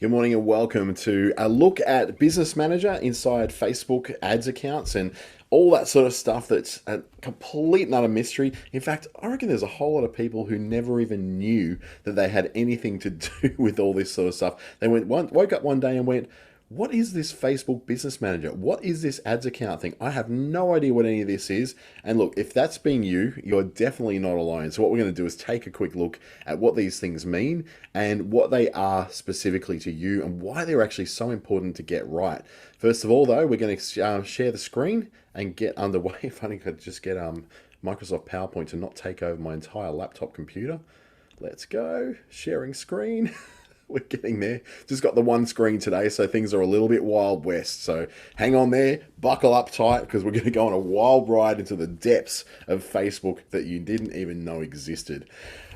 Good morning and welcome to a look at Business Manager inside Facebook ads accounts and all that sort of stuff that's a complete and utter mystery. In fact, I reckon there's a whole lot of people who never even knew that they had anything to do with all this sort of stuff. They woke up one day and went, what is this Facebook Business Manager? What is this ads account thing? I have no idea what any of this is. And look, if that's being you, you're definitely not alone. So what we're going to do is take a quick look at what these things mean and what they are specifically to you and why they're actually so important to get right. First of all, though, we're going to share the screen and get underway. If I could just get Microsoft PowerPoint to not take over my entire laptop computer. Let's go. Sharing screen. We're getting there. Just got the one screen today, so things are a little bit Wild West. So hang on there, buckle up tight, because we're going to go on a wild ride into the depths of Facebook that you didn't even know existed.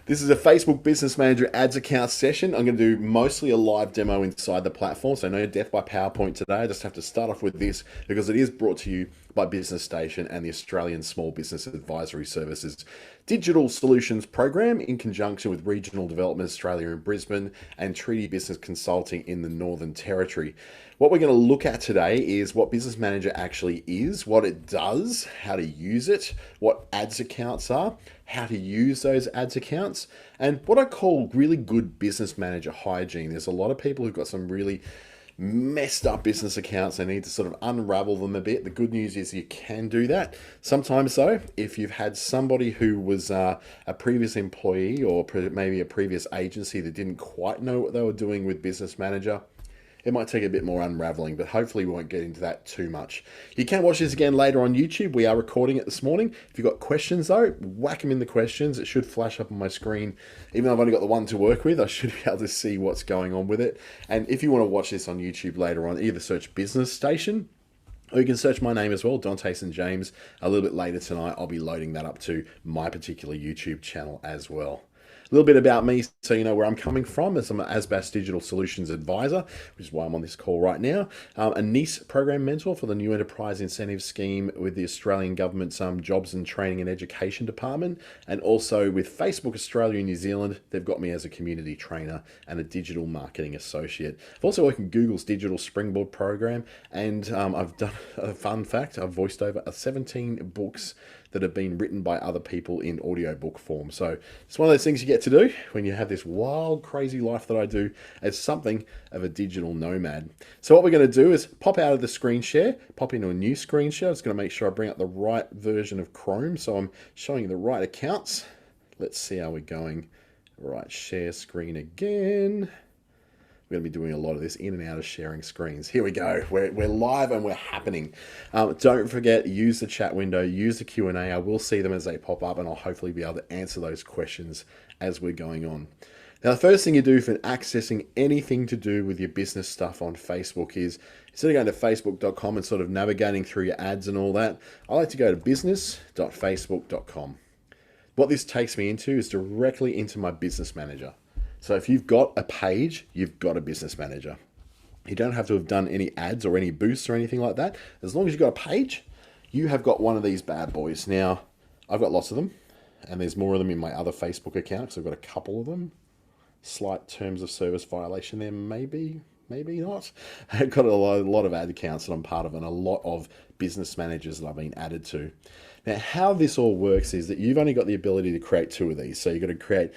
This is a Facebook Business Manager ads account session. I'm going to do mostly a live demo inside the platform, so no death by PowerPoint today. I just have to start off with this because it is brought to you by Business Station and the Australian Small Business Advisory Services Digital Solutions Program in conjunction with Regional Development Australia in Brisbane and Treaty Business Consulting in the Northern Territory. What we're going to look at today is what Business Manager actually is, what it does, how to use it, what ads accounts are, how to use those ads accounts, and what I call really good business manager hygiene. There's a lot of people who've got some really messed up business accounts. They need to sort of unravel them a bit. The good news is you can do that. Sometimes though, if you've had somebody who was a previous employee or maybe a previous agency that didn't quite know what they were doing with Business Manager, it might take a bit more unraveling, but hopefully we won't get into that too much. You can watch this again later on YouTube. We are recording it this morning. If you've got questions though, whack them in the questions. It should flash up on my screen. Even though I've only got the one to work with, I should be able to see what's going on with it. And if you want to watch this on YouTube later on, either search Business Station, or you can search my name as well, Dante St. James. A little bit later tonight, I'll be loading that up to my particular YouTube channel as well. A little bit about me so you know where I'm coming from, as I'm an ASBAS Digital Solutions Advisor, which is why I'm on this call right now. A NICE program mentor for the New Enterprise Incentive Scheme with the Australian Government's Jobs and Training and Education Department, and also with Facebook Australia and New Zealand. They've got me as a community trainer and a digital marketing associate. I've also worked in Google's Digital Springboard program, and I've done a fun fact, I've voiced over 17 books that have been written by other people in audiobook form. So it's one of those things you get to do when you have this wild, crazy life that I do as something of a digital nomad. So what we're going to do is pop out of the screen share, pop into a new screen share. I'm just going to make sure I bring up the right version of Chrome so I'm showing you the right accounts. Let's see how we're going. Right, share screen again. We're going to be doing a lot of this in and out of sharing screens. Here we go. We're live and we're happening. Don't forget, use the chat window, use the Q&A. I will see them as they pop up and I'll hopefully be able to answer those questions as we're going on. Now, the first thing you do for accessing anything to do with your business stuff on Facebook is, instead of going to facebook.com and sort of navigating through your ads and all that, I like to go to business.facebook.com. What this takes me into is directly into my business manager. So if you've got a page, you've got a business manager. You don't have to have done any ads or any boosts or anything like that. As long as you've got a page, you have got one of these bad boys. Now, I've got lots of them, and there's more of them in my other Facebook account, because I've got a couple of them. Slight terms of service violation there, maybe not. I've got a lot of ad accounts that I'm part of and a lot of business managers that I've been added to. Now, how this all works is that you've only got the ability to create two of these. So you've got to create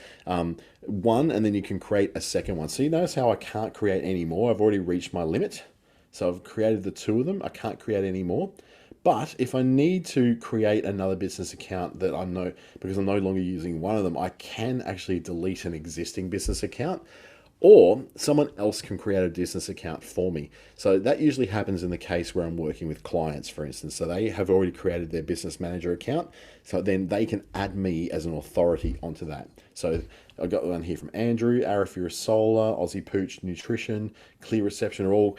one, and then you can create a second one. So you notice how I can't create any more. I've already reached my limit. So I've created the two of them. I can't create any more. But if I need to create another business account that because I'm no longer using one of them, I can actually delete an existing business account, or someone else can create a business account for me. So that usually happens in the case where I'm working with clients, for instance. So they have already created their business manager account. So then they can add me as an authority onto that. So I've got one here from Andrew, Arafura Solar, Aussie Pooch Nutrition, Clear Reception are all,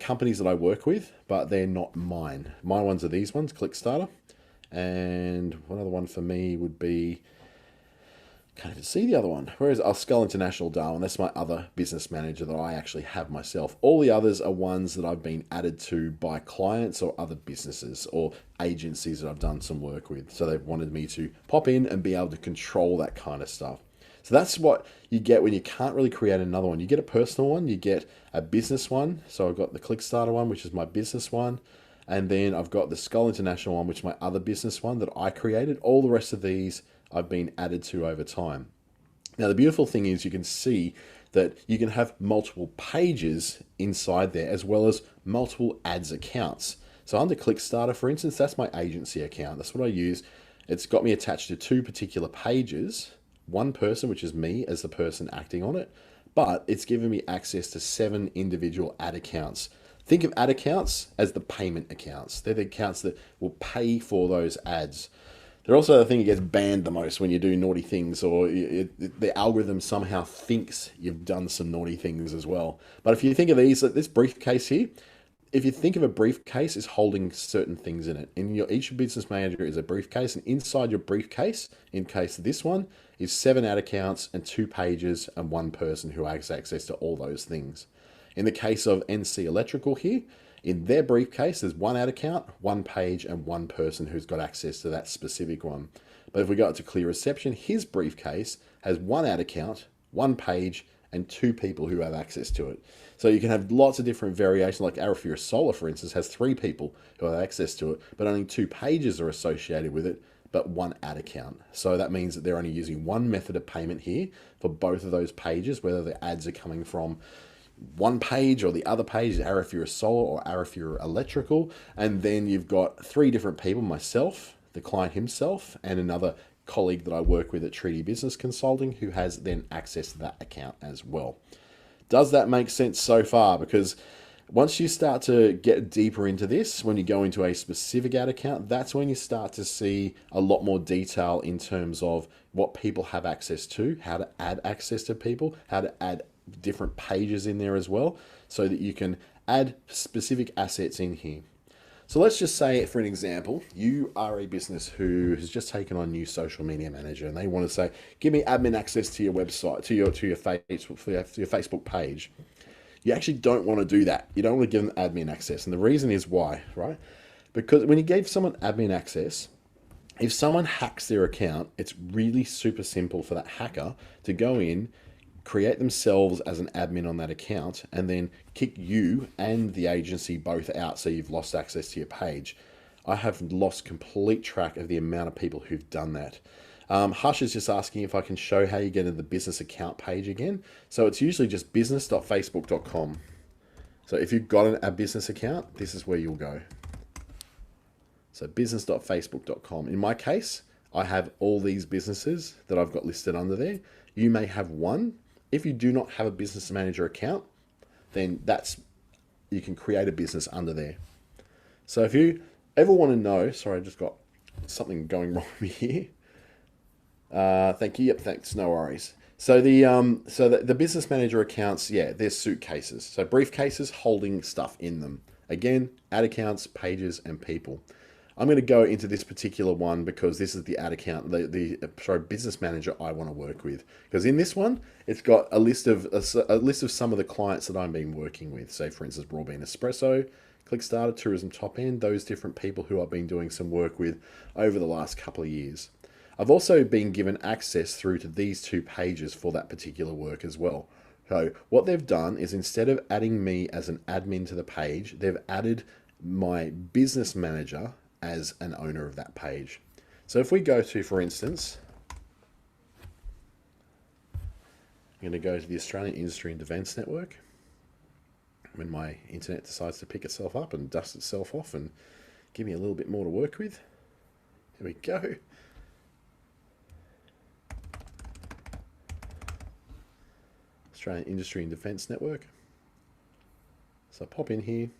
companies that I work with, but they're not mine. My ones are these ones, Clickstarter. And one other one for me would be, can't even see the other one. Whereas Skull International Darwin, that's my other business manager that I actually have myself. All the others are ones that I've been added to by clients or other businesses or agencies that I've done some work with. So they've wanted me to pop in and be able to control that kind of stuff. So that's what you get when you can't really create another one. You get a personal one, you get a business one. So I've got the Clickstarter one, which is my business one. And then I've got the Skull International one, which is my other business one that I created. All the rest of these I've been added to over time. Now, the beautiful thing is you can see that you can have multiple pages inside there as well as multiple ads accounts. So under Clickstarter, for instance, that's my agency account. That's what I use. It's got me attached to two particular pages, one person, which is me as the person acting on it, but it's given me access to 7 individual ad accounts. Think of ad accounts as the payment accounts. They're the accounts that will pay for those ads. They're also the thing that gets banned the most when you do naughty things, or the algorithm somehow thinks you've done some naughty things as well. But if you think of these, this briefcase here, if you think of a briefcase as holding certain things in it, and each business manager is a briefcase, and inside your briefcase, in case this one, is 7 ad accounts and 2 pages and 1 person who has access to all those things. In the case of NC Electrical here, in their briefcase, there's 1 ad account, 1 page, and 1 person who's got access to that specific one. But if we go to Clear Reception, his briefcase has 1 ad account, 1 page, and 2 people who have access to it. So you can have lots of different variations, like Arafura Solar, for instance, has 3 people who have access to it, but only 2 pages are associated with it, but 1 ad account. So that means that they're only using 1 method of payment here for both of those pages, whether the ads are coming from one page or the other page, Arafura Solar or Arafura Electrical. And then you've got 3 different people, myself, the client himself, and another colleague that I work with at Treaty Business Consulting who has then access to that account as well. Does that make sense so far? Because once you start to get deeper into this, when you go into a specific ad account, that's when you start to see a lot more detail in terms of what people have access to, how to add access to people, how to add different pages in there as well, so that you can add specific assets in here. So let's just say, for an example, you are a business who has just taken on a new social media manager, and they want to say, "Give me admin access to your website, to your Facebook page." You actually don't want to do that. You don't want to give them admin access, and the reason is why, right? Because when you gave someone admin access, if someone hacks their account, it's really super simple for that hacker to go in, create themselves as an admin on that account, and then kick you and the agency both out, so you've lost access to your page. I have lost complete track of the amount of people who've done that. Hush is just asking if I can show how you get into the business account page again. So it's usually just business.facebook.com. So if you've got a business account, this is where you'll go. So business.facebook.com. In my case, I have all these businesses that I've got listed under there. You may have one. If you do not have a business manager account, then you can create a business under there. So if you ever want to know, sorry, I just got something going wrong with me here. Thank you. Yep, thanks. No worries. So the business manager accounts, yeah, they're suitcases. So briefcases holding stuff in them. Again, ad accounts, pages, and people. I'm going to go into this particular one because this is the ad account, the business manager I want to work with. Because in this one, it's got a list of some of the clients that I've been working with. Say, for instance, Broadband Espresso, Clickstarter, Tourism Top End, those different people who I've been doing some work with over the last couple of years. I've also been given access through to these 2 pages for that particular work as well. So what they've done is, instead of adding me as an admin to the page, they've added my business manager as an owner of that page. So if we go to, for instance, I'm going to go to the Australian Industry and Defence Network. When my internet decides to pick itself up and dust itself off and give me a little bit more to work with. Here we go. Australian Industry and Defence Network. So I pop in here.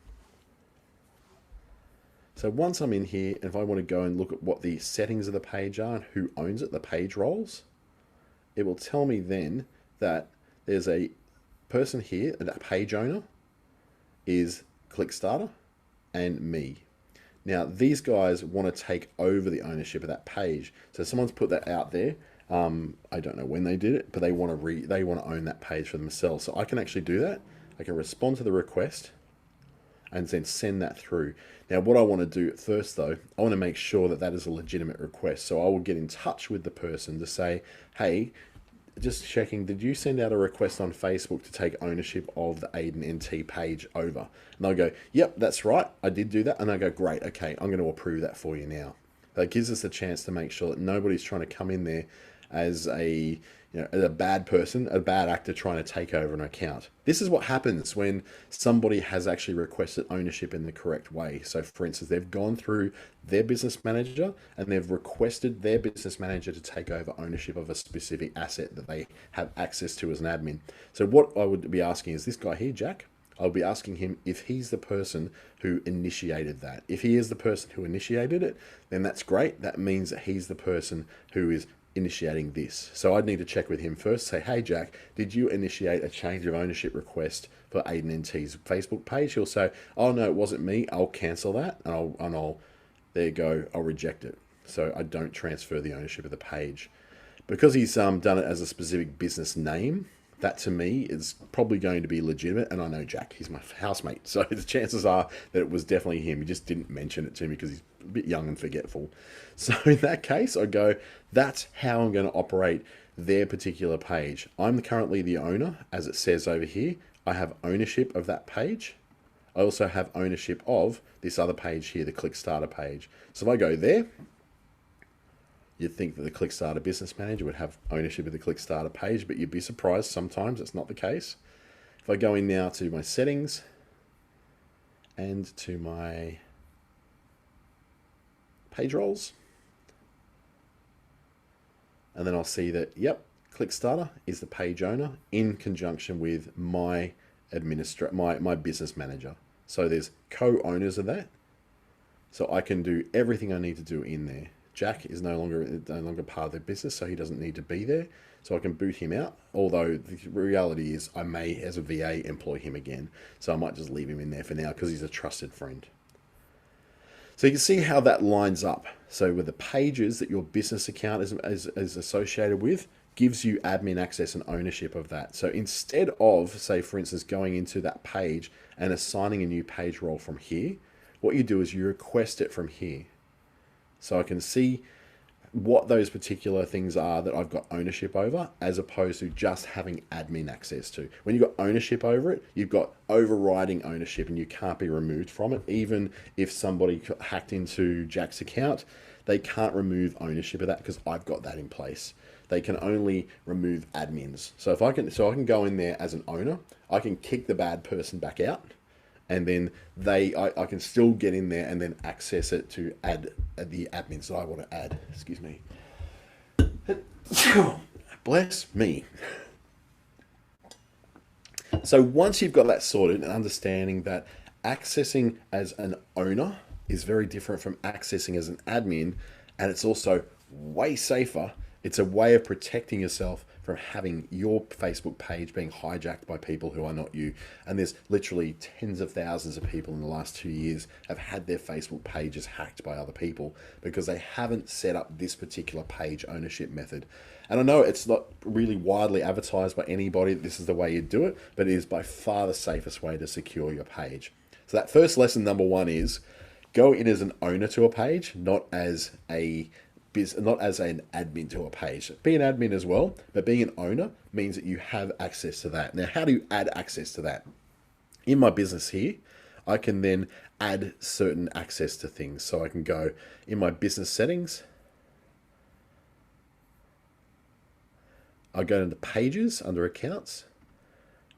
So once I'm in here, and if I want to go and look at what the settings of the page are and who owns it, the page roles, it will tell me then that there's a person here, that page owner is Clickstarter and me. Now these guys want to take over the ownership of that page. So someone's put that out there. I don't know when they did it, but they want to own that page for themselves. So I can actually do that. I can respond to the request and then send that through. Now, what I want to do first, though, I want to make sure that that is a legitimate request. So I will get in touch with the person to say, hey, just checking, did you send out a request on Facebook to take ownership of the Aiden NT page over? And they'll go, yep, that's right, I did do that. And I go, great, okay, I'm going to approve that for you now. That gives us a chance to make sure that nobody's trying to come in there as as a bad person, a bad actor trying to take over an account. This is what happens when somebody has actually requested ownership in the correct way. So for instance, they've gone through their business manager and they've requested their business manager to take over ownership of a specific asset that they have access to as an admin. So what I would be asking is this guy here, Jack, I'll be asking him if he's the person who initiated that. If he is the person who initiated it, then that's great. That means that he's the person who is initiating this. So I'd need to check with him first, say, hey Jack, did you initiate a change of ownership request for Aiden NT's Facebook page? He'll say, oh no, it wasn't me. I'll cancel that and I'll there you go, I'll reject it. So I don't transfer the ownership of the page. Because he's done it as a specific business name, that to me is probably going to be legitimate. And I know Jack, he's my housemate. So the chances are that it was definitely him. He just didn't mention it to me because he's a bit young and forgetful. So in that case, I go, that's how I'm going to operate their particular page. I'm currently the owner, as it says over here. I have ownership of that page. I also have ownership of this other page here, the Click Starter page. So if I go there, you'd think that the Click Starter Business Manager would have ownership of the Click Starter page, but you'd be surprised sometimes it's not the case. If I go in now to my settings and to my page roles, and then I'll see that, yep, Click Starter is the page owner in conjunction with my my business manager. So there's co-owners of that. So I can do everything I need to do in there. Jack is no longer part of the business, so he doesn't need to be there. So I can boot him out. Although the reality is I may, as a VA, employ him again. So I might just leave him in there for now because he's a trusted friend. So you can see how that lines up. So with the pages that your business account is associated with, gives you admin access and ownership of that. So instead of, say for instance, going into that page and assigning a new page role from here, what you do is you request it from here. So I can see what those particular things are that I've got ownership over, as opposed to just having admin access to. When you've got ownership over it, you've got overriding ownership and you can't be removed from it. Even if somebody hacked into Jack's account, they can't remove ownership of that because I've got that in place. They can only remove admins. So if I can go in there as an owner, I can kick the bad person back out, and then I can still get in there and then access it to add the admins that I want to add. Excuse me. Bless me. So once you've got that sorted and understanding that accessing as an owner is very different from accessing as an admin, and it's also way safer. It's a way of protecting yourself from having your Facebook page being hijacked by people who are not you. And there's literally tens of thousands of people in the last 2 years have had their Facebook pages hacked by other people because they haven't set up this particular page ownership method. And I know it's not really widely advertised by anybody that this is the way you do it, but it is by far the safest way to secure your page. So that first lesson, number one, is go in as an owner to a page, not as an admin to a page. Be an admin as well, but being an owner means that you have access to that. Now, how do you add access to that? In my business here, I can then add certain access to things. So I can go in my business settings. I go into pages under accounts,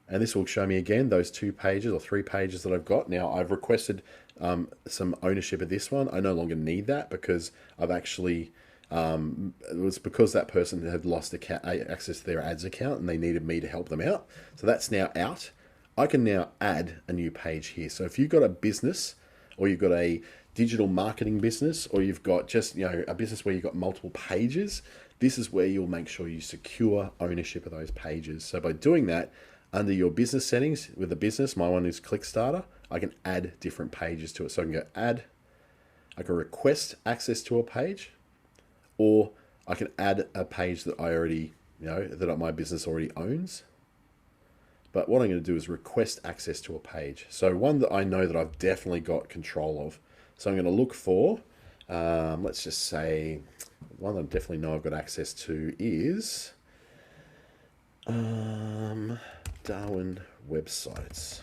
and this will show me again those 2 pages or 3 pages that I've got. Now I've requested some ownership of this one. I no longer need that because I've actually it was because that person had lost access to their ads account and they needed me to help them out. So that's now out. I can now add a new page here. So if you've got a business, or you've got a digital marketing business, or you've got just a business where you've got multiple pages, this is where you'll make sure you secure ownership of those pages. So by doing that, under your business settings with the business, my one is Click Starter, I can add different pages to it. So I can go add, I can request access to a page, or I can add a page that I already, that my business already owns. But what I'm going to do is request access to a page. So one that I know that I've definitely got control of. So I'm going to look for, let's just say, one that I definitely know I've got access to is Darwin websites.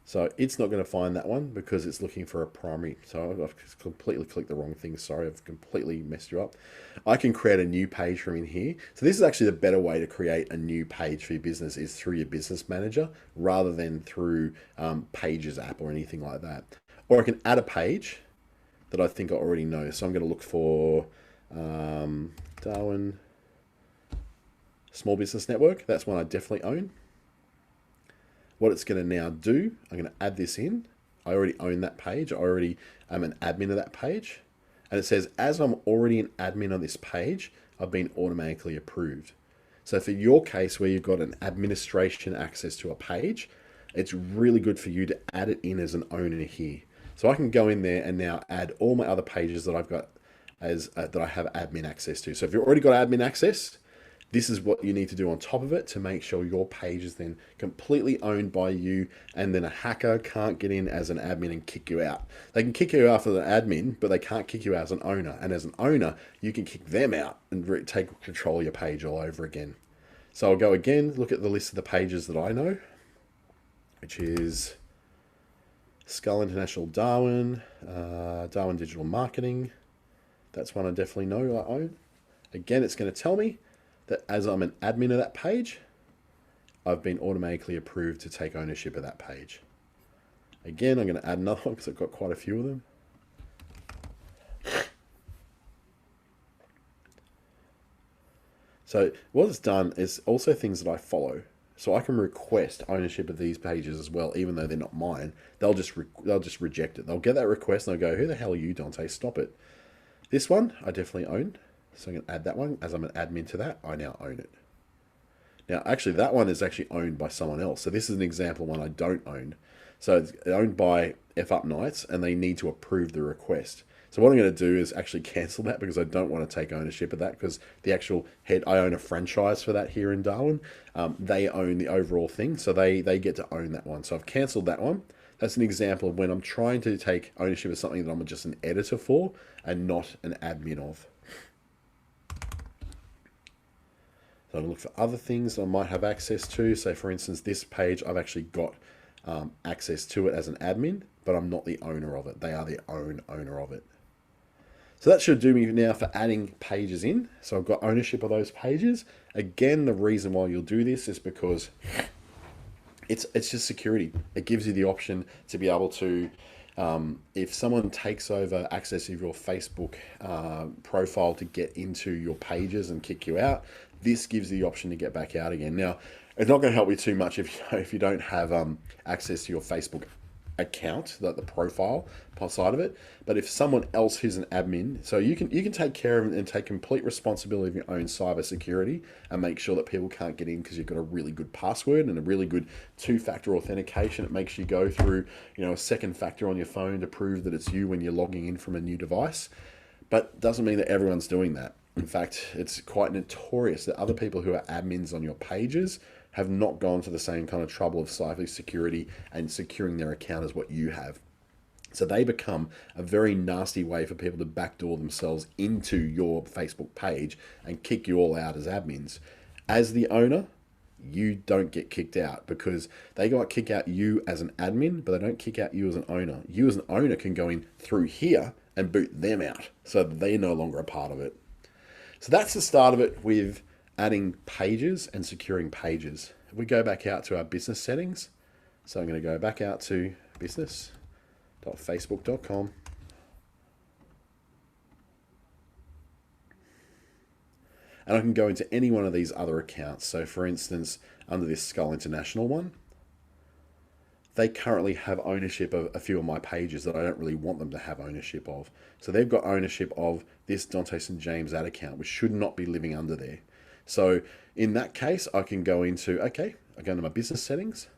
So it's not going to find that one because it's looking for a primary. So I've completely clicked the wrong thing. Sorry, I've completely messed you up. I can create a new page from in here. So this is actually the better way to create a new page for your business is through your business manager rather than through Pages app or anything like that. Or I can add a page that I think I already know. So I'm going to look for Darwin Small Business Network. That's one I definitely own. What it's going to now do, I'm going to add this in. I already own that page. I already am an admin of that page. And it says, as I'm already an admin on this page, I've been automatically approved. So for your case where you've got an administration access to a page, it's really good for you to add it in as an owner here. So I can go in there and now add all my other pages that I've got as that I have admin access to. So if you've already got admin access, this is what you need to do on top of it to make sure your page is then completely owned by you, and then a hacker can't get in as an admin and kick you out. They can kick you out as an admin, but they can't kick you out as an owner. And as an owner, you can kick them out and take control of your page all over again. So I'll go again, look at the list of the pages that I know, which is Skull International Darwin, Darwin Digital Marketing. That's one I definitely know I own. Again, it's going to tell me that as I'm an admin of that page, I've been automatically approved to take ownership of that page. Again, I'm going to add another one because I've got quite a few of them. So what it's done is also things that I follow. So I can request ownership of these pages as well, even though they're not mine. They'll just reject it. They'll get that request and they'll go, "Who the hell are you, Dante? Stop it." This one I definitely own. So I'm going to add that one. As I'm an admin to that, I now own it. Now, actually, that one is actually owned by someone else. So this is an example of one I don't own. So it's owned by F Up Nights, and they need to approve the request. So what I'm going to do is actually cancel that because I don't want to take ownership of that because the actual head, I own a franchise for that here in Darwin. They own the overall thing, so they get to own that one. So I've cancelled that one. That's an example of when I'm trying to take ownership of something that I'm just an editor for and not an admin of. So I'm going to look for other things I might have access to. So for instance, this page, I've actually got access to it as an admin, but I'm not the owner of it. They are the owner of it. So that should do me now for adding pages in. So I've got ownership of those pages. Again, the reason why you'll do this is because it's just security. It gives you the option to be able to, if someone takes over access of your Facebook profile to get into your pages and kick you out, this gives you the option to get back out again. Now, it's not going to help you too much if you don't have access to your Facebook account, the profile side of it. But if someone else who's an admin, so you can take care of it and take complete responsibility of your own cyber security and make sure that people can't get in because you've got a really good password and a really good two-factor authentication. It makes you go through, a second factor on your phone to prove that it's you when you're logging in from a new device. But doesn't mean that everyone's doing that. In fact, it's quite notorious that other people who are admins on your pages have not gone to the same kind of trouble of cyber security and securing their account as what you have. So they become a very nasty way for people to backdoor themselves into your Facebook page and kick you all out as admins. As the owner, you don't get kicked out because they got kick out you as an admin, but they don't kick out you as an owner. You as an owner can go in through here and boot them out so that they're no longer a part of it. So that's the start of it with adding pages and securing pages. If we go back out to our business settings, so I'm going to go back out to business.facebook.com. And I can go into any one of these other accounts. So for instance, under this Skull International one, they currently have ownership of a few of my pages that I don't really want them to have ownership of. So they've got ownership of this Dante St. James ad account, which should not be living under there. So in that case, I can go into, I go into my business settings.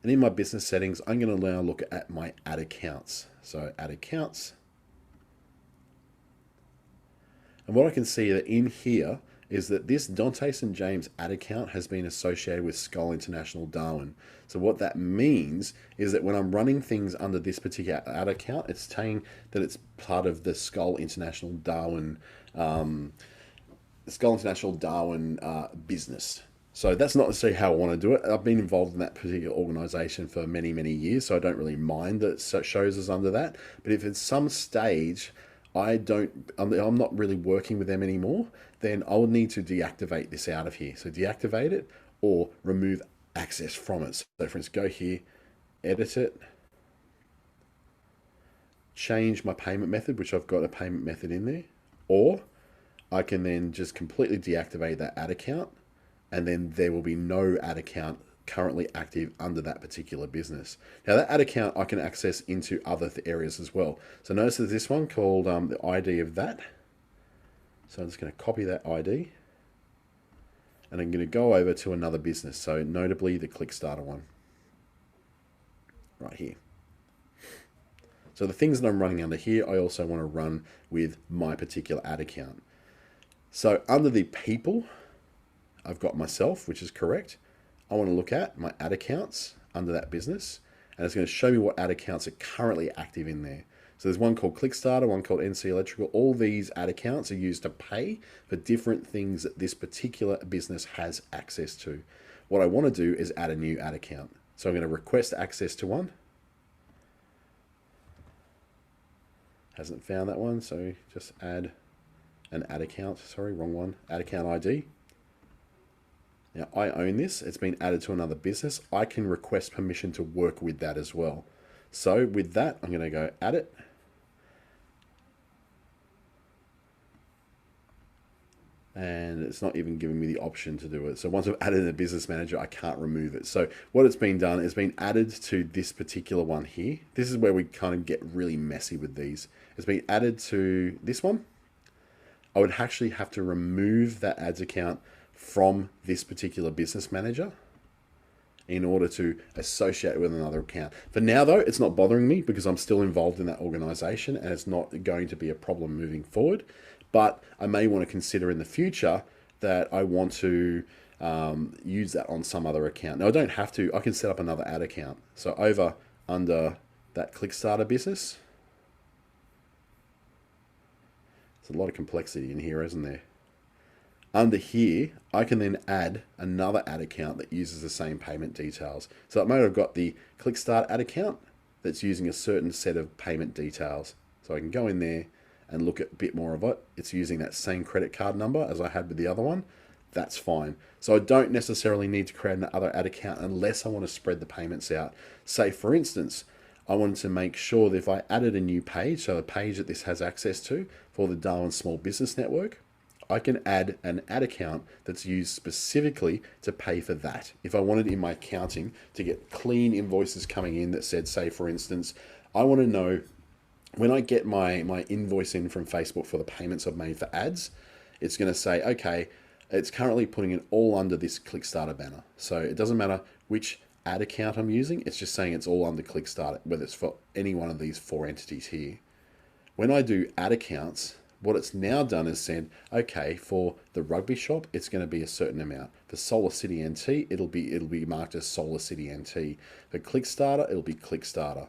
And in my business settings, I'm going to now look at my ad accounts. So ad accounts. And what I can see that in here, is that this Dante St. James ad account has been associated with Skull International Darwin. So what that means is that when I'm running things under this particular ad account, it's saying that it's part of the Skull International Darwin business. So that's not necessarily how I want to do it. I've been involved in that particular organization for many, many years, so I don't really mind that it shows us under that. But if at some stage I'm not really working with them anymore, then I'll need to deactivate this out of here. So deactivate it or remove access from it. So for instance, go here, edit it, change my payment method, which I've got a payment method in there, or I can then just completely deactivate that ad account, and then there will be no ad account currently active under that particular business. Now that ad account I can access into other areas as well. So notice there's this one called the ID of that. So I'm just going to copy that ID, and I'm going to go over to another business. So notably the Clickstarter one right here. So the things that I'm running under here, I also want to run with my particular ad account. So under the people, I've got myself, which is correct. I want to look at my ad accounts under that business, and it's going to show me what ad accounts are currently active in there. So there's one called Clickstarter, one called NC Electrical. All these ad accounts are used to pay for different things that this particular business has access to. What I want to do is add a new ad account. So I'm going to request access to one. Hasn't found that one, so just add an ad account. Sorry, wrong one. Ad account ID. Now I own this. It's been added to another business. I can request permission to work with that as well. So with that, I'm going to go add it. And it's not even giving me the option to do it. So once I've added a business manager, I can't remove it. So what it's been done is been added to this particular one here. This is where we kind of get really messy with these. It's been added to this one. I would actually have to remove that ads account from this particular business manager in order to associate with another account. For now though, it's not bothering me because I'm still involved in that organization and it's not going to be a problem moving forward. But I may want to consider in the future that I want to use that on some other account. Now I don't have to, I can set up another ad account. So over under that Clickstarter business, there's a lot of complexity in here, isn't there? Under here, I can then add another ad account that uses the same payment details. So at the moment I've got the Clickstart ad account that's using a certain set of payment details. So I can go in there and look at a bit more of it. It's using that same credit card number as I had with the other one. That's fine. So I don't necessarily need to create another ad account unless I want to spread the payments out. Say for instance, I wanted to make sure that if I added a new page, so a page that this has access to for the Darwin Small Business Network, I can add an ad account that's used specifically to pay for that. If I wanted in my accounting to get clean invoices coming in that said, say for instance, I want to know when I get my invoice in from Facebook for the payments I've made for ads, it's going to say, okay, it's currently putting it all under this Clickstarter banner. So it doesn't matter which ad account I'm using, it's just saying it's all under Clickstarter, whether it's for any one of these 4 entities here. When I do ad accounts, what it's now done is said, okay, for the rugby shop, it's going to be a certain amount. For Solar City NT, it'll be marked as Solar City NT. For Clickstarter, it'll be Clickstarter.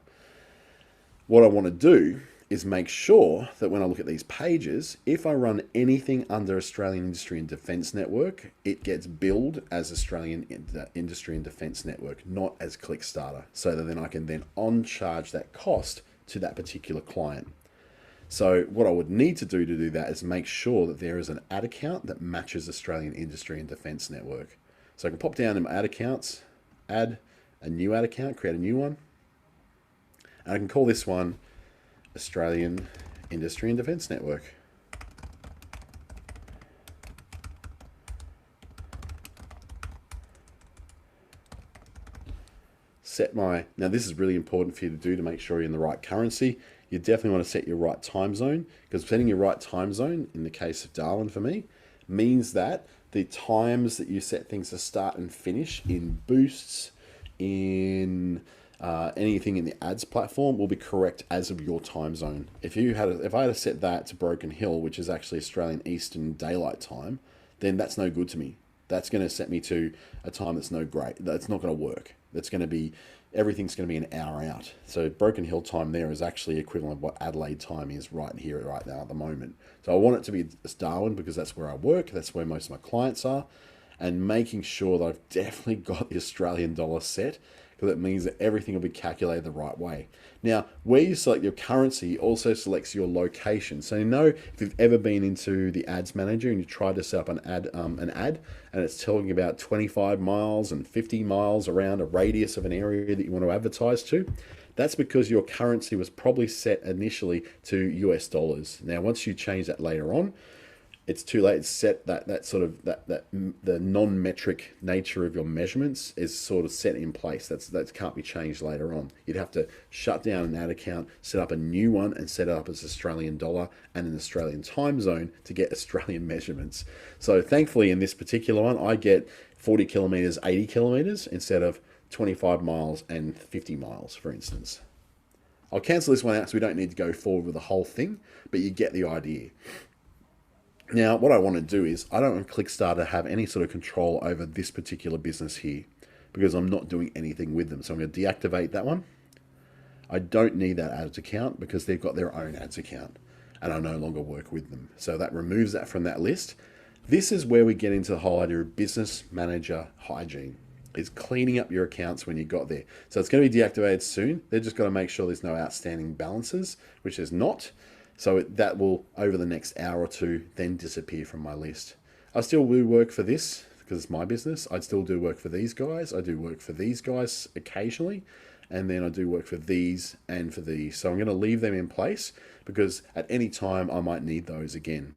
What I want to do is make sure that when I look at these pages, if I run anything under Australian Industry and Defence Network, it gets billed as Australian Industry and Defence Network, not as Clickstarter, so that then I can then on-charge that cost to that particular client. So what I would need to do that is make sure that there is an ad account that matches Australian Industry and Defence Network. So I can pop down in my ad accounts, add a new ad account, create a new one, and I can call this one Australian Industry and Defence Network. Now this is really important for you to do to make sure you're in the right currency. You definitely want to set your right time zone, because setting your right time zone, in the case of Darwin for me, means that the times that you set things to start and finish in boosts, in anything in the ads platform will be correct as of your time zone. If I had to set that to Broken Hill, which is actually Australian Eastern Daylight Time, then that's no good to me. That's going to set me to a time that's not going to work. Everything's going to be an hour out. So Broken Hill time there is actually equivalent of what Adelaide time is right here, right now at the moment. So I want it to be Darwin because that's where I work. That's where most of my clients are. And making sure that I've definitely got the Australian dollar set, because it means that everything will be calculated the right way. Now, where you select your currency also selects your location. So if you've ever been into the ads manager and you tried to set up an ad, and it's telling you about 25 miles and 50 miles around a radius of an area that you want to advertise to, that's because your currency was probably set initially to US dollars. Now, once you change that later on, it's too late. It's set that the non-metric nature of your measurements is sort of set in place. That can't be changed later on. You'd have to shut down an ad account, set up a new one, and set it up as Australian dollar and an Australian time zone to get Australian measurements. So thankfully, in this particular one, I get 40 kilometers, 80 kilometers instead of 25 miles and 50 miles, for instance. I'll cancel this one out so we don't need to go forward with the whole thing, but you get the idea. Now, what I want to do is I don't want Clickstarter to have any sort of control over this particular business here because I'm not doing anything with them. So I'm going to deactivate that one. I don't need that ads account because they've got their own ads account and I no longer work with them. So that removes that from that list. This is where we get into the whole idea of business manager hygiene. It's cleaning up your accounts when you got there. So it's going to be deactivated soon. They've just got to make sure there's no outstanding balances, which there's not. So that will, over the next hour or two, then disappear from my list. I still do work for this because it's my business. I still do work for these guys. I do work for these guys occasionally. And then I do work for these and for these. So I'm going to leave them in place because at any time I might need those again.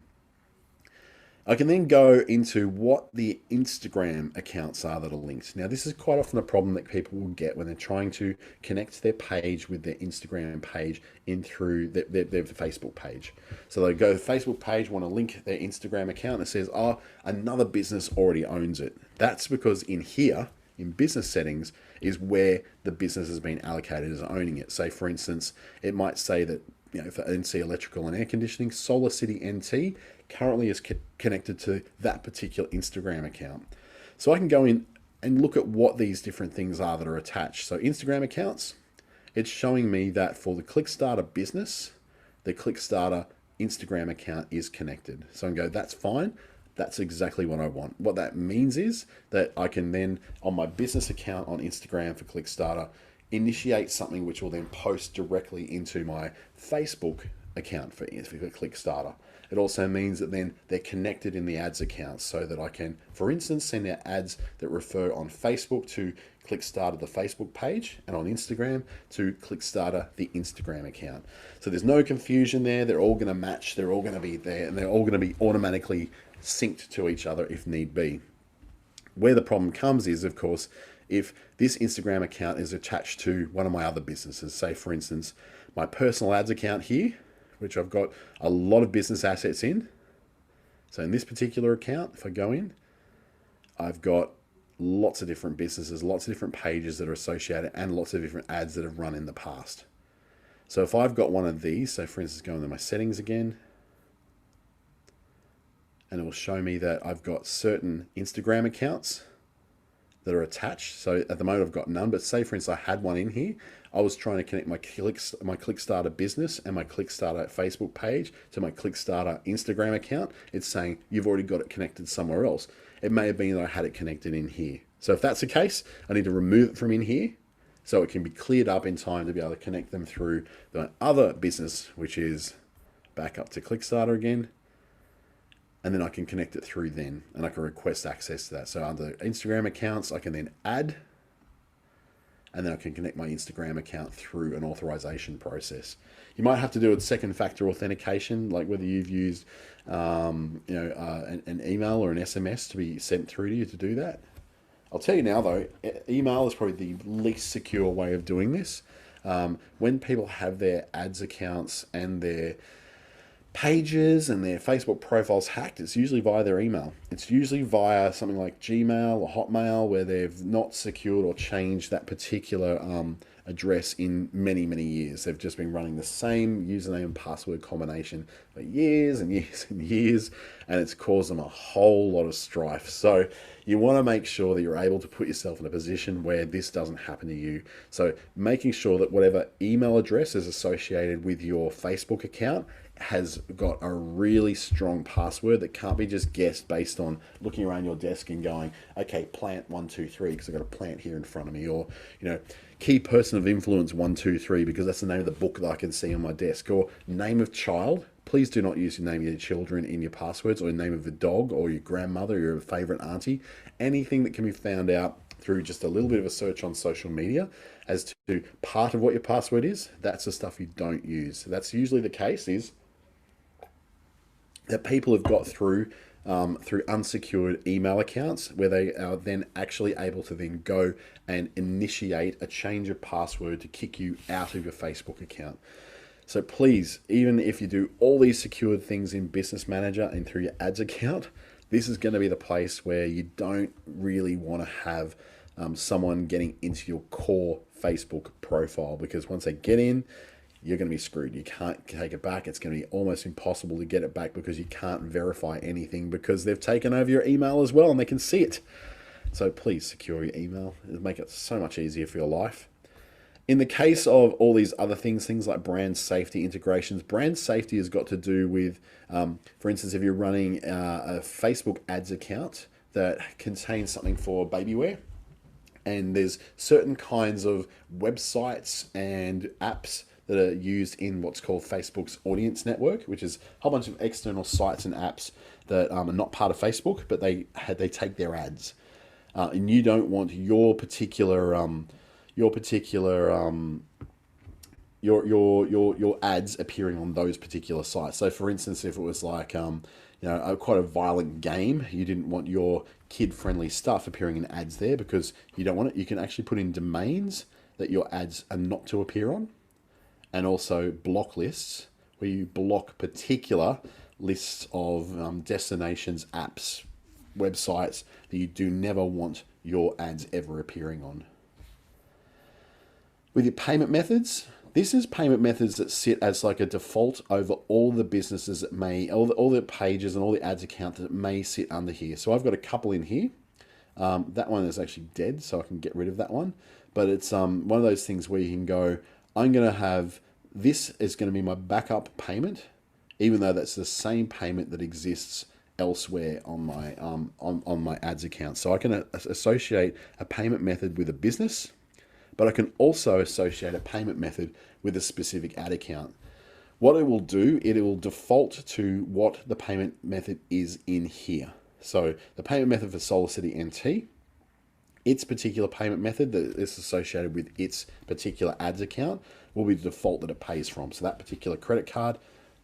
I can then go into what the Instagram accounts are that are linked. Now, this is quite often a problem that people will get when they're trying to connect their page with their Instagram page in through their Facebook page. So they go to the Facebook page, want to link their Instagram account, and it says, another business already owns it. That's because in here, in business settings, is where the business has been allocated as owning it. Say, for instance, it might say that for NC Electrical and Air Conditioning, Solar City NT currently is connected to that particular Instagram account. So I can go in and look at what these different things are that are attached. So Instagram accounts, it's showing me that for the Clickstarter business, the Clickstarter Instagram account is connected. So I can go, that's fine. That's exactly what I want. What that means is that I can then, on my business account on Instagram for Clickstarter, initiate something which will then post directly into my Facebook account for Clickstarter. It also means that then they're connected in the ads accounts so that I can, for instance, send out ads that refer on Facebook to Clickstarter, the Facebook page, and on Instagram to Clickstarter, the Instagram account. So there's no confusion there. They're all going to match. They're all going to be there, and they're all going to be automatically synced to each other if need be. Where the problem comes is, of course, if this Instagram account is attached to one of my other businesses, say, for instance, my personal ads account here, which I've got a lot of business assets in. So in this particular account, if I go in, I've got lots of different businesses, lots of different pages that are associated, and lots of different ads that have run in the past. So if I've got one of these, so for instance, go into my settings again, and it will show me that I've got certain Instagram accounts that are attached. So at the moment I've got none, but say for instance I had one in here. I was trying to connect my Clickstarter business and my Clickstarter Facebook page to my Clickstarter Instagram account. It's saying you've already got it connected somewhere else. It may have been that I had it connected in here. So if that's the case, I need to remove it from in here so it can be cleared up in time to be able to connect them through the other business, which is back up to Clickstarter again. And then I can connect it through then, and I can request access to that. So under Instagram accounts, I can then add, and then I can connect my Instagram account through an authorization process. You might have to do a second factor authentication, like whether you've used an email or an SMS to be sent through to you to do that. I'll tell you now though, email is probably the least secure way of doing this. When people have their ads accounts and their pages and their Facebook profiles hacked, it's usually via their email. It's usually via something like Gmail or Hotmail where they've not secured or changed that particular address in many, many years. They've just been running the same username and password combination for years and years and years, and it's caused them a whole lot of strife. So you want to make sure that you're able to put yourself in a position where this doesn't happen to you. So making sure that whatever email address is associated with your Facebook account has got a really strong password that can't be just guessed based on looking around your desk and going, okay, plant 123 because I've got a plant here in front of me, or key person of influence 123 because that's the name of the book that I can see on my desk, or name of child. Please do not use the name of your children in your passwords, or the name of the dog, or your grandmother, or your favorite auntie. Anything that can be found out through just a little bit of a search on social media as to part of what your password is, that's the stuff you don't use. That's usually the case is that people have got through unsecured email accounts where they are then actually able to then go and initiate a change of password to kick you out of your Facebook account. So please, even if you do all these secured things in Business Manager and through your ads account, this is going to be the place where you don't really want to have someone getting into your core Facebook profile, because once they get in, you're going to be screwed. You can't take it back. It's going to be almost impossible to get it back because you can't verify anything because they've taken over your email as well and they can see it. So please secure your email. It'll make it so much easier for your life. In the case of all these other things like brand safety integrations, brand safety has got to do with, for instance, if you're running a Facebook ads account that contains something for baby wear, and there's certain kinds of websites and apps that are used in what's called Facebook's audience network, which is a whole bunch of external sites and apps that are not part of Facebook, but they take their ads, and you don't want your ads appearing on those particular sites. So, for instance, if it was like quite a violent game, you didn't want your kid-friendly stuff appearing in ads there because you don't want it. You can actually put in domains that your ads are not to appear on, and also block lists where you block particular lists of destinations, apps, websites that you do never want your ads ever appearing on. With your payment methods, this is payment methods that sit as like a default over all the businesses that may, all the pages and all the ads accounts that may sit under here. So I've got a couple in here. That one is actually dead, so I can get rid of that one. But it's one of those things where you can go, I'm going to have, this is going to be my backup payment, even though that's the same payment that exists elsewhere on my on my ads account. So I can associate a payment method with a business, but I can also associate a payment method with a specific ad account. What it will do, it will default to what the payment method is in here. So the payment method for Solar City NT, its particular payment method that is associated with its particular ads account will be the default that it pays from. So that particular credit card,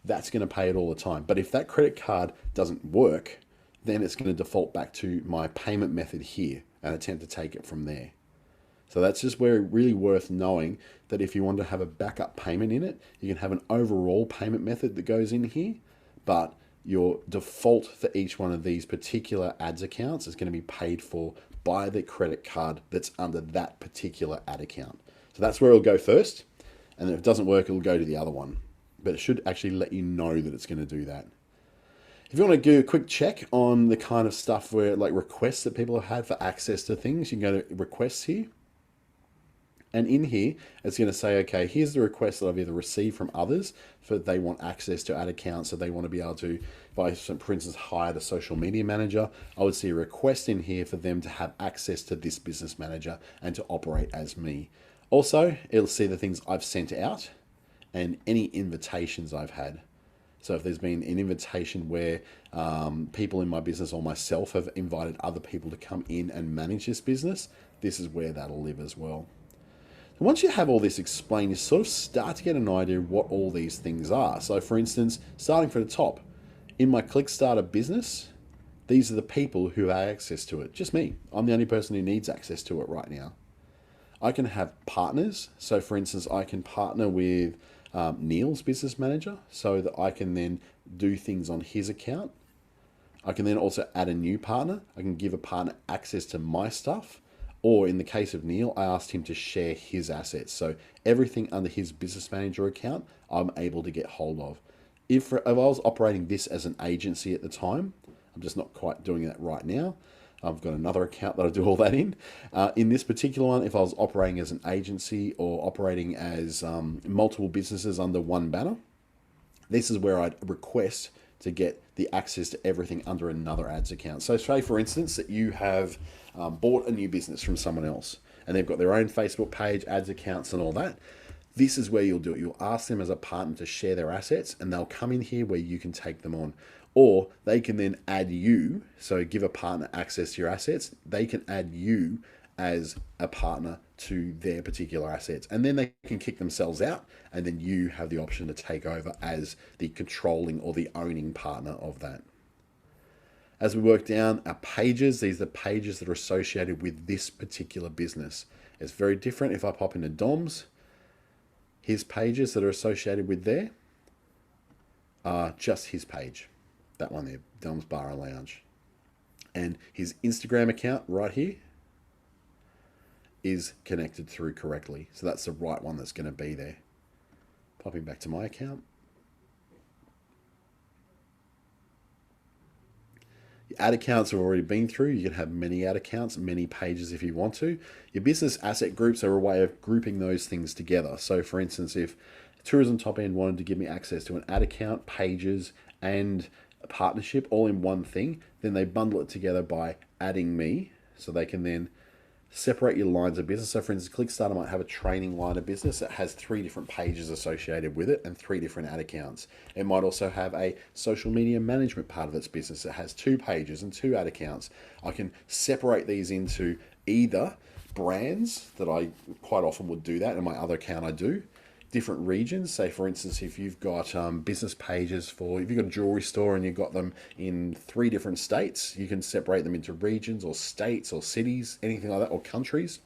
that's going to pay it all the time. But if that credit card doesn't work, then it's going to default back to my payment method here and attempt to take it from there. So that's just where it's really worth knowing that if you want to have a backup payment in it, you can have an overall payment method that goes in here, but your default for each one of these particular ads accounts is going to be paid for by the credit card that's under that particular ad account. So that's where it'll go first. And if it doesn't work, it'll go to the other one. But it should actually let you know that it's going to do that. If you want to do a quick check on the kind of stuff where, like, requests that people have had for access to things, you can go to requests here. And in here, it's going to say, okay, here's the request that I've either received from others for they want access to ad accounts, so they want to be able to, if I, for instance, hired a social media manager, I would see a request in here for them to have access to this business manager and to operate as me. Also, it'll see the things I've sent out and any invitations I've had. So if there's been an invitation where people in my business or myself have invited other people to come in and manage this business, this is where that'll live as well. Once you have all this explained, you sort of start to get an idea of what all these things are. So for instance, starting from the top, in my Clickstarter business, these are the people who have access to it. Just me. I'm the only person who needs access to it right now. I can have partners. So for instance, I can partner with Neil's business manager so that I can then do things on his account. I can then also add a new partner. I can give a partner access to my stuff. Or in the case of Neil, I asked him to share his assets. So everything under his business manager account, I'm able to get hold of. If I was operating this as an agency at the time, I'm just not quite doing that right now. I've got another account that I do all that in. In this particular one, if I was operating as an agency or operating as multiple businesses under one banner, this is where I'd request to get the access to everything under another ads account. So say, for instance, that you have bought a new business from someone else and they've got their own Facebook page, ads accounts and all that. This is where you'll do it. You'll ask them as a partner to share their assets and they'll come in here where you can take them on. Or they can then add you, so give a partner access to your assets. They can add you as a partner to their particular assets. And then they can kick themselves out and then you have the option to take over as the controlling or the owning partner of that. As we work down our pages, these are pages that are associated with this particular business. It's very different if I pop into Dom's. His pages that are associated with there are just his page. That one there, Dom's Bar and Lounge. And his Instagram account right here is connected through correctly. So that's the right one that's going to be there. Popping back to my account. Your ad accounts have already been through. You can have many ad accounts, many pages if you want to. Your business asset groups are a way of grouping those things together. So for instance, if Tourism Top End wanted to give me access to an ad account, pages, and a partnership all in one thing, then they bundle it together by adding me, so they can then separate your lines of business. So for instance, Clickstarter might have a training line of business that has 3 different pages associated with it and 3 different ad accounts. It might also have a social media management part of its business that has 2 pages and 2 ad accounts. I can separate these into either brands that I quite often would do that. In my other account I do. Different regions. Say for instance, if you've got business pages for, if you've got a jewelry store and you've got them in 3 different states, you can separate them into regions or states or cities, anything like that, or countries.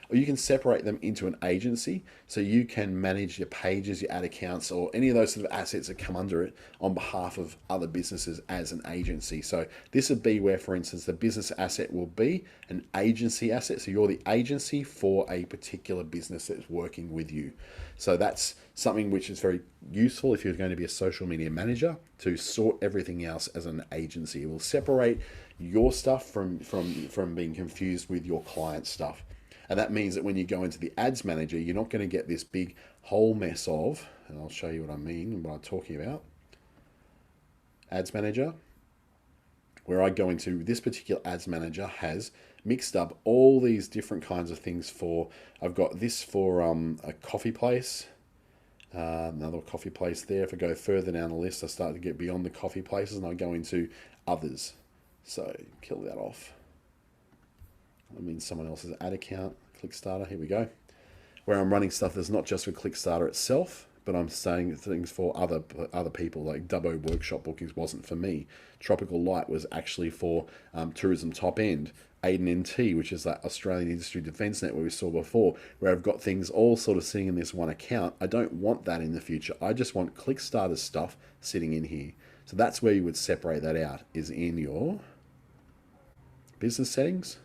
Or you can separate them into an agency so you can manage your pages, your ad accounts, or any of those sort of assets that come under it on behalf of other businesses as an agency. So this would be where, for instance, the business asset will be an agency asset. So you're the agency for a particular business that's working with you. So that's something which is very useful if you're going to be a social media manager, to sort everything else as an agency. It will separate your stuff from being confused with your client's stuff. And that means that when you go into the ads manager, you're not going to get this big whole mess of, and I'll show you what I mean and what I'm talking about. Ads manager, where I go into this particular ads manager has mixed up all these different kinds of things for, I've got this for a coffee place, another coffee place there. If I go further down the list, I start to get beyond the coffee places and I go into others. So kill that off. I mean someone else's ad account, Clickstarter, here we go. Where I'm running stuff that's not just for Clickstarter itself, but I'm saying things for other people, like Dubbo workshop bookings wasn't for me. Tropical Light was actually for Tourism Top End. Aiden NT, which is that Australian Industry Defence Network we saw before, where I've got things all sort of sitting in this one account. I don't want that in the future. I just want Clickstarter stuff sitting in here. So that's where you would separate that out, is in your business settings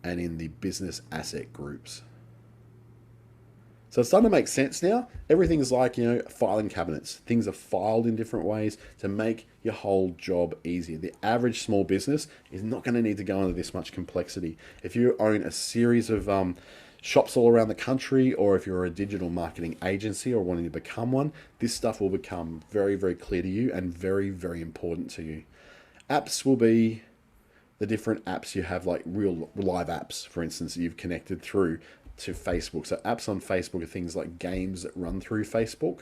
and in the business asset groups. So it's starting to make sense now. Everything's like, filing cabinets. Things are filed in different ways to make your whole job easier. The average small business is not going to need to go into this much complexity. If you own a series of shops all around the country, or if you're a digital marketing agency or wanting to become one, this stuff will become very, very clear to you and very, very important to you. Apps will be the different apps you have, like real live apps, for instance, that you've connected through to Facebook. So apps on Facebook are things like games that run through Facebook,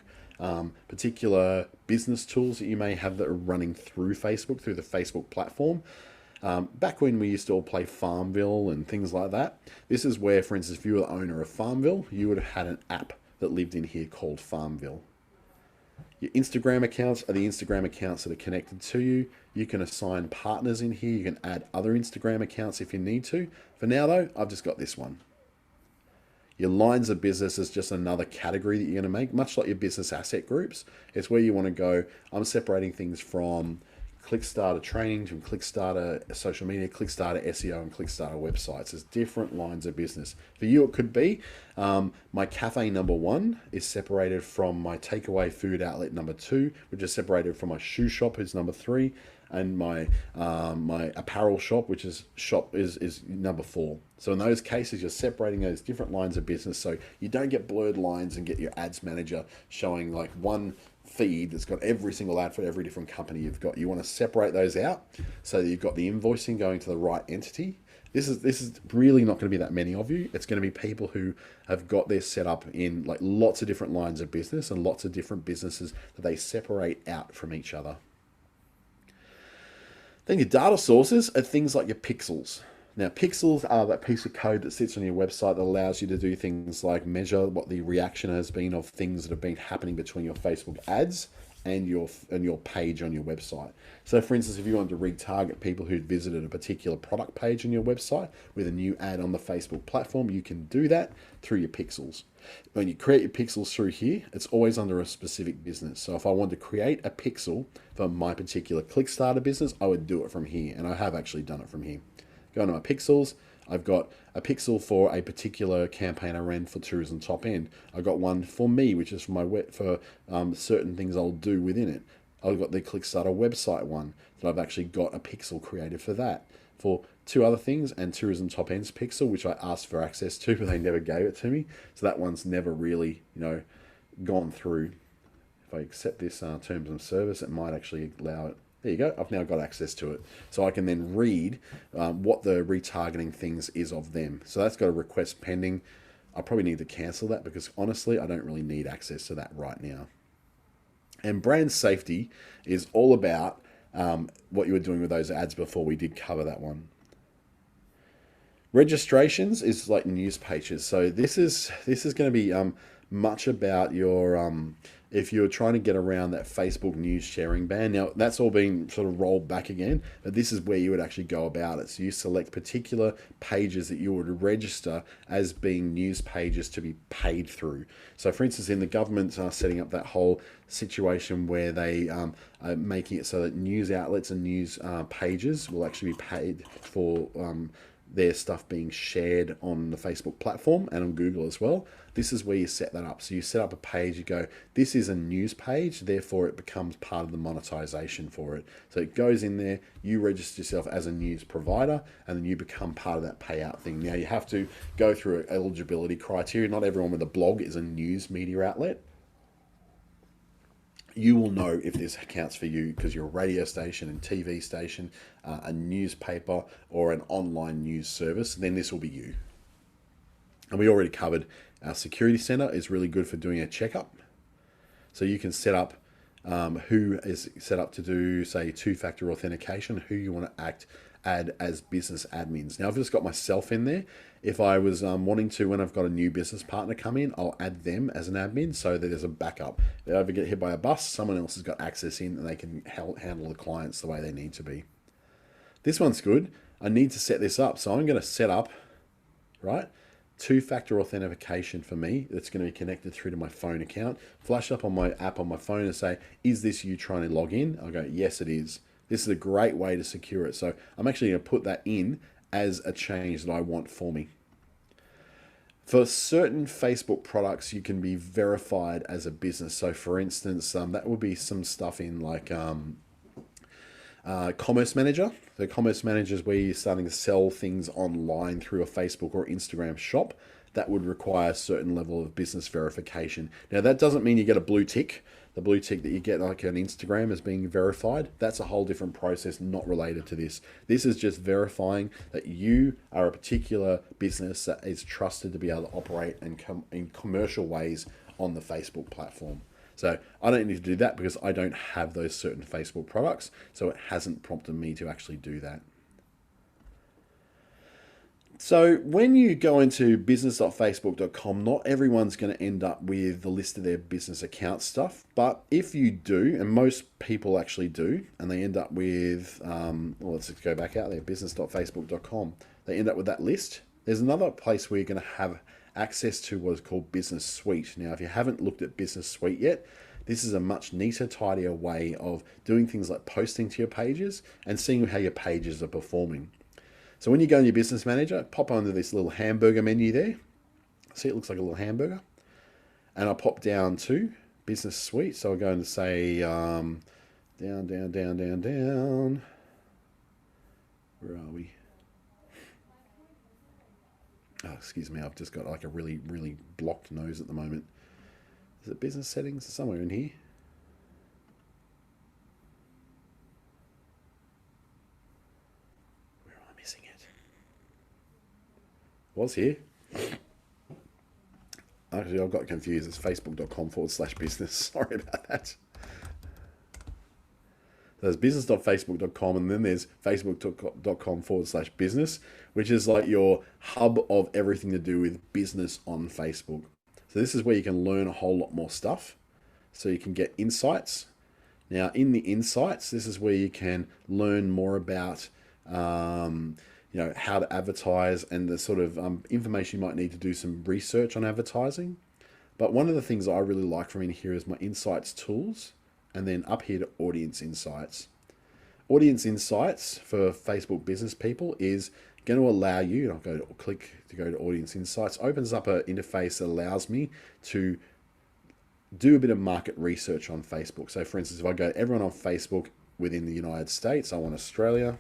particular business tools that you may have that are running through Facebook, through the Facebook platform. Back when we used to all play Farmville and things like that, this is where, for instance, if you were the owner of Farmville, you would have had an app that lived in here called Farmville. Your Instagram accounts are the Instagram accounts that are connected to you. You can assign partners in here. You can add other Instagram accounts if you need to. For now, though, I've just got this one. Your lines of business is just another category that you're going to make, much like your business asset groups. It's where you want to go. I'm separating things from Clickstarter training, from Clickstarter social media, Clickstarter SEO, and Clickstarter websites. There's different lines of business. For you, it could be my cafe number 1 is separated from my takeaway food outlet number 2, which is separated from my shoe shop, who's number 3, and my my apparel shop, which is number 4. So in those cases, you're separating those different lines of business so you don't get blurred lines and get your ads manager showing like one feed that's got every single ad for every different company you've got. You want to separate those out so that you've got the invoicing going to the right entity. This is really not going to be that many of you. It's going to be people who have got their set up in like lots of different lines of business and lots of different businesses that they separate out from each other. Then your data sources are things like your pixels. Now, pixels are that piece of code that sits on your website that allows you to do things like measure what the reaction has been of things that have been happening between your Facebook ads and your page on your website. So, for instance, if you wanted to retarget people who'd visited a particular product page on your website with a new ad on the Facebook platform, you can do that through your pixels. When you create your pixels through here, it's always under a specific business. So if I wanted to create a pixel for my particular Clickstarter business, I would do it from here, and I have actually done it from here. Go into my pixels. I've got a pixel for a particular campaign I ran for Tourism Top End. I've got one for me, which is for certain things I'll do within it. I've got the Clickstarter website one that I've actually got a pixel created for that. For 2 other things, and Tourism Top End's pixel, which I asked for access to, but they never gave it to me. So that one's never really, gone through. If I accept this terms of service, it might actually allow it. There you go. I've now got access to it. So I can then read what the retargeting things is of them. So that's got a request pending. I probably need to cancel that because honestly, I don't really need access to that right now. And brand safety is all about what you were doing with those ads before. We did cover that one. Registrations is like news pages. So this is going to be much about your if you're trying to get around that Facebook news sharing ban. Now that's all been sort of rolled back again, but this is where you would actually go about it. So you select particular pages that you would register as being news pages to be paid through. So for instance, in the government setting up that whole situation where they are making it so that news outlets and news pages will actually be paid for their stuff being shared on the Facebook platform and on Google as well. This is where you set that up. So you set up a page, you go, this is a news page, therefore it becomes part of the monetization for it. So it goes in there, you register yourself as a news provider, and then you become part of that payout thing. Now you have to go through eligibility criteria. Not everyone with a blog is a news media outlet. You will know if this counts for you because you're a radio station and TV station, a newspaper, or an online news service, then this will be you. And we already covered our security center is really good for doing a checkup. So you can set up who is set up to do, say, 2-factor authentication, who you want to add as business admins. Now, I've just got myself in there. If I was wanting to, when I've got a new business partner come in, I'll add them as an admin so that there's a backup. If they ever get hit by a bus, someone else has got access in and they can handle the clients the way they need to be. This one's good. I need to set this up. So I'm going to set up, right, 2-factor authentication for me. That's going to be connected through to my phone account. Flash up on my app on my phone and say, is this you trying to log in? I'll go, yes, it is. This is a great way to secure it. So I'm actually going to put that in as a change that I want for me. For certain Facebook products, you can be verified as a business. So for instance, that would be some stuff in like Commerce Manager. The Commerce Manager is where you're starting to sell things online through a Facebook or Instagram shop. That would require a certain level of business verification. Now, that doesn't mean you get a blue tick. The blue tick that you get like on Instagram as being verified, that's a whole different process, not related to this. This is just verifying that you are a particular business that is trusted to be able to operate and come in commercial ways on the Facebook platform. So I don't need to do that because I don't have those certain Facebook products, so it hasn't prompted me to actually do that. So when you go into business.facebook.com, not everyone's going to end up with the list of their business account stuff. But if you do, and most people actually do, and they end up with, let's just go back out there, business.facebook.com, they end up with that list. There's another place where you're going to have access to what is called Business Suite. Now, if you haven't looked at Business Suite yet, This is a much neater, tidier way of doing things like posting to your pages and seeing how your pages are performing. So when you go in your business manager, pop onto this little hamburger menu there. See, it looks like a little hamburger. And I'll pop down to Business Suite. So I'll go and say down. Where are we? Oh, excuse me. I've just got like a really, really blocked nose at the moment. Is it business settings? Somewhere in here. Where am I missing it? Was here. Actually, I got confused. It's facebook.com/business. Sorry about that. There's business.facebook.com and then there's facebook.com/business, which is like your hub of everything to do with business on Facebook. So this is where you can learn a whole lot more stuff. So you can get insights. Now in the insights, this is where you can learn more about how to advertise and the sort of information you might need to do some research on advertising. But one of the things I really like from in here is my insights tools. And then up here to audience insights. Audience insights for Facebook business people is going to allow you, and I'll click to go to audience insights, opens up an interface that allows me to do a bit of market research on Facebook. So for instance, if I go to everyone on Facebook within the United States, I want Australia.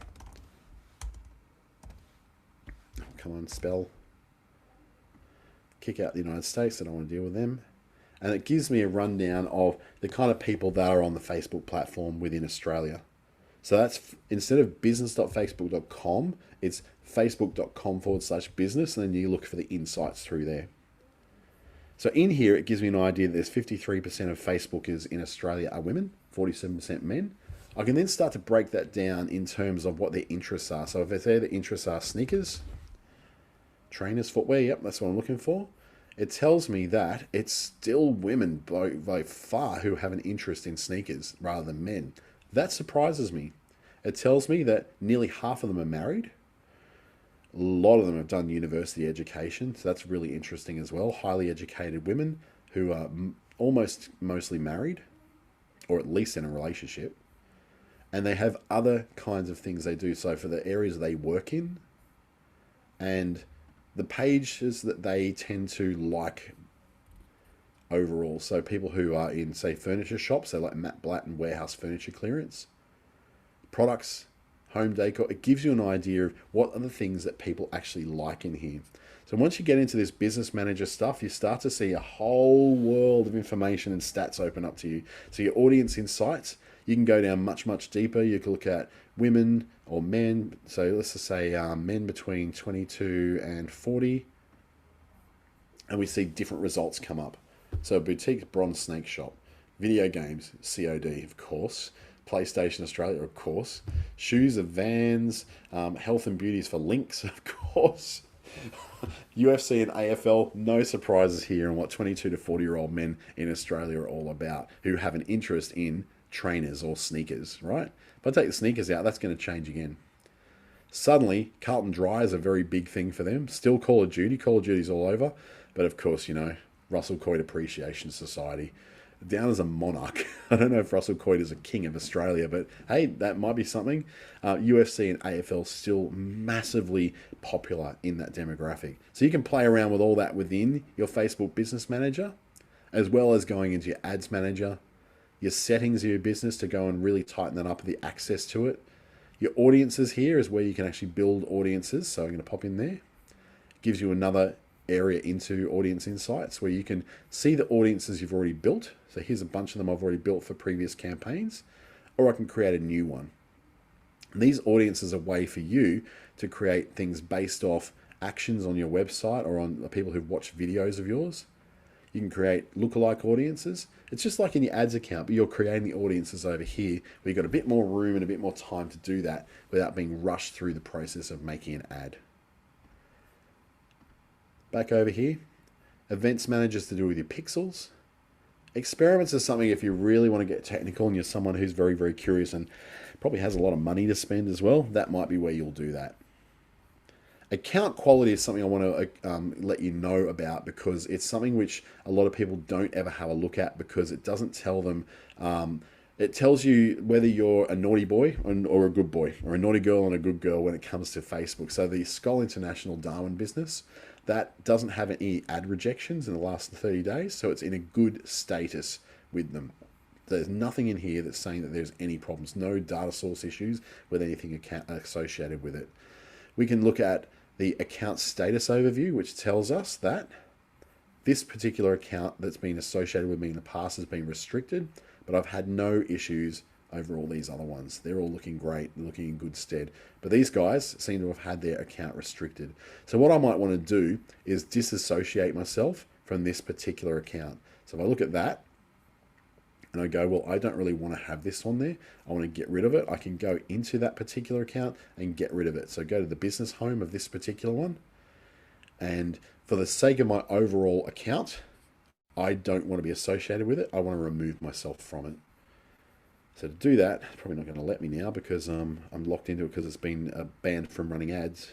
Oh, come on, spell. Kick out the United States, I don't want to deal with them. And it gives me a rundown of the kind of people that are on the Facebook platform within Australia. So that's, instead of business.facebook.com, it's facebook.com/business, and then you look for the insights through there. So in here, it gives me an idea that there's 53% of Facebookers in Australia are women, 47% men. I can then start to break that down in terms of what their interests are. So if their interests are sneakers, trainers, footwear, yep, that's what I'm looking for. It tells me that it's still women by far who have an interest in sneakers rather than men. That surprises me. It tells me that nearly half of them are married. A lot of them have done university education, so that's really interesting as well. Highly educated women who are almost mostly married, or at least in a relationship. And they have other kinds of things they do. So for the areas they work in, and the pages that they tend to like overall. So people who are in, say, furniture shops, so like Matt Blatt and Warehouse Furniture Clearance, products, home decor, it gives you an idea of what are the things that people actually like in here. So once you get into this business manager stuff, you start to see a whole world of information and stats open up to you. So your audience insights, you can go down much, much deeper. You can look at women or men. So let's just say men between 22 and 40. And we see different results come up. So boutique bronze snake shop, video games, COD, of course. PlayStation Australia, of course. Shoes of Vans, health and beauties for Lynx, of course. UFC and AFL, no surprises here on what 22 to 40-year-old men in Australia are all about, who have an interest in trainers or sneakers, right? If I take the sneakers out, that's going to change again. Suddenly, Carlton Dry is a very big thing for them. Still Call of Duty. Call of Duty's all over. But of course, Russell Coight Appreciation Society. Down as a monarch. I don't know if Russell Coight is a king of Australia, but hey, that might be something. UFC and AFL still massively popular in that demographic. So you can play around with all that within your Facebook Business Manager, as well as going into your Ads Manager, your settings of your business to go and really tighten that up, the access to it. Your audiences here is where you can actually build audiences. So I'm going to pop in there. It gives you another area into audience insights where you can see the audiences you've already built. So here's a bunch of them I've already built for previous campaigns, or I can create a new one. And these audiences are a way for you to create things based off actions on your website or on the people who've watched videos of yours. You can create lookalike audiences. It's just like in your ads account, but you're creating the audiences over here where you've got a bit more room and a bit more time to do that without being rushed through the process of making an ad. Back over here, events managers to do with your pixels. Experiments is something if you really want to get technical and you're someone who's very, very curious and probably has a lot of money to spend as well, that might be where you'll do that. Account quality is something I want to let you know about, because it's something which a lot of people don't ever have a look at, because it doesn't tell them. It tells you whether you're a naughty boy or a good boy, or a naughty girl and a good girl when it comes to Facebook. So the Skoll International Darwin business, that doesn't have any ad rejections in the last 30 days. So it's in a good status with them. There's nothing in here that's saying that there's any problems, no data source issues with anything associated with it. We can look at the account status overview, which tells us that this particular account that's been associated with me in the past has been restricted, but I've had no issues over all these other ones. They're all looking great, looking in good stead. But these guys seem to have had their account restricted. So what I might want to do is disassociate myself from this particular account. So if I look at that, and I go, well, I don't really want to have this on there. I want to get rid of it. I can go into that particular account and get rid of it. So go to the business home of this particular one. And for the sake of my overall account, I don't want to be associated with it. I want to remove myself from it. So to do that, it's probably not going to let me now, because I'm locked into it, because it's been banned from running ads.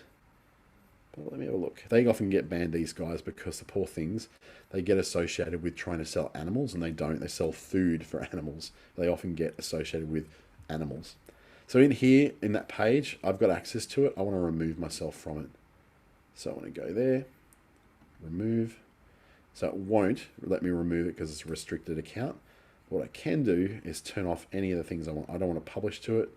But let me have a look. They often get banned, these guys, because the poor things, they get associated with trying to sell animals, and they don't. They sell food for animals. They often get associated with animals. So in here, in that page, I've got access to it. I want to remove myself from it. So I want to go there, remove. So it won't let me remove it because it's a restricted account. What I can do is turn off any of the things I want. I don't want to publish to it.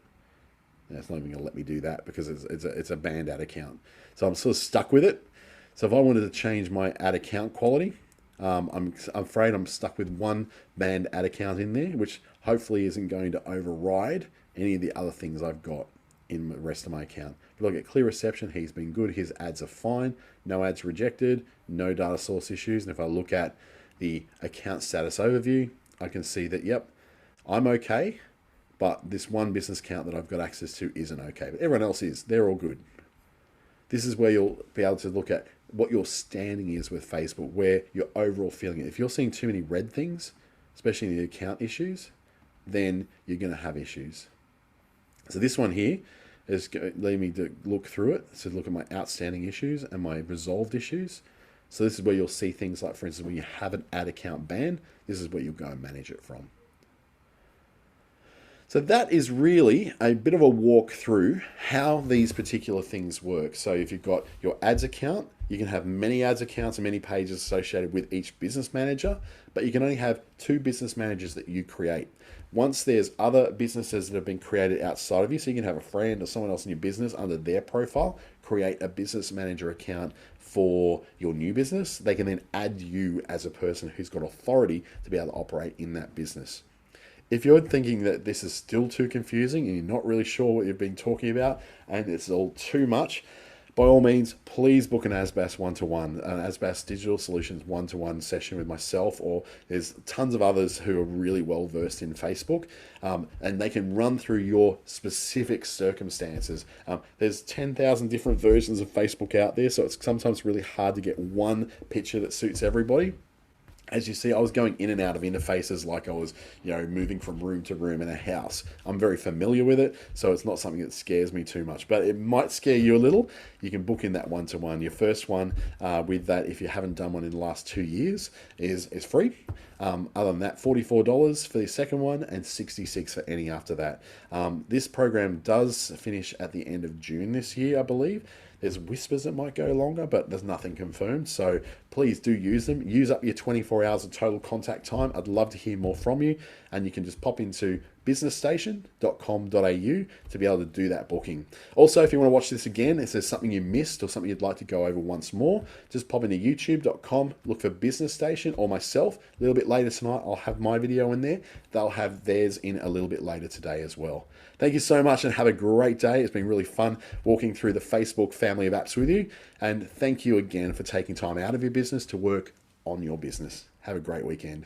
And it's not even going to let me do that, because it's a banned ad account. So I'm sort of stuck with it. So if I wanted to change my ad account quality, I'm afraid I'm stuck with one banned ad account in there, which hopefully isn't going to override any of the other things I've got in the rest of my account. If I look at clear reception, he's been good. His ads are fine. No ads rejected. No data source issues. And if I look at the account status overview, I can see that, yep, I'm okay. But this one business account that I've got access to isn't okay. But everyone else is. They're all good. This is where you'll be able to look at what your standing is with Facebook, where your overall feeling is. If you're seeing too many red things, especially in the account issues, then you're going to have issues. So this one here is letting me to look through it. So look at my outstanding issues and my resolved issues. So this is where you'll see things like, for instance, when you have an ad account ban, this is where you'll go and manage it from. So that is really a bit of a walk through how these particular things work. So if you've got your ads account, you can have many ads accounts and many pages associated with each business manager, but you can only have 2 business managers that you create. Once there's other businesses that have been created outside of you, so you can have a friend or someone else in your business under their profile, create a business manager account for your new business. They can then add you as a person who's got authority to be able to operate in that business. If you're thinking that this is still too confusing and you're not really sure what you've been talking about and it's all too much, by all means, please book an ASBAS one-to-one, an ASBAS Digital Solutions one-to-one session with myself, or there's tons of others who are really well versed in Facebook, and they can run through your specific circumstances. There's 10,000 different versions of Facebook out there, so it's sometimes really hard to get one picture that suits everybody. As you see, I was going in and out of interfaces like I was, moving from room to room in a house. I'm very familiar with it, so it's not something that scares me too much, but it might scare you a little. You can book in that one-to-one. Your first one with that, if you haven't done one in the last 2 years, is free. Other than that, $44 for the second one and $66 for any after that. This program does finish at the end of June this year, I believe. There's whispers it might go longer, but there's nothing confirmed. So please do use them. Use up your 24 hours of total contact time. I'd love to hear more from you. And you can just pop into businessstation.com.au to be able to do that booking. Also, if you want to watch this again, if there's something you missed or something you'd like to go over once more, just pop into youtube.com, look for Business Station or myself. A little bit later tonight, I'll have my video in there. They'll have theirs in a little bit later today as well. Thank you so much and have a great day. It's been really fun walking through the Facebook family of apps with you. And thank you again for taking time out of your business to work on your business. Have a great weekend.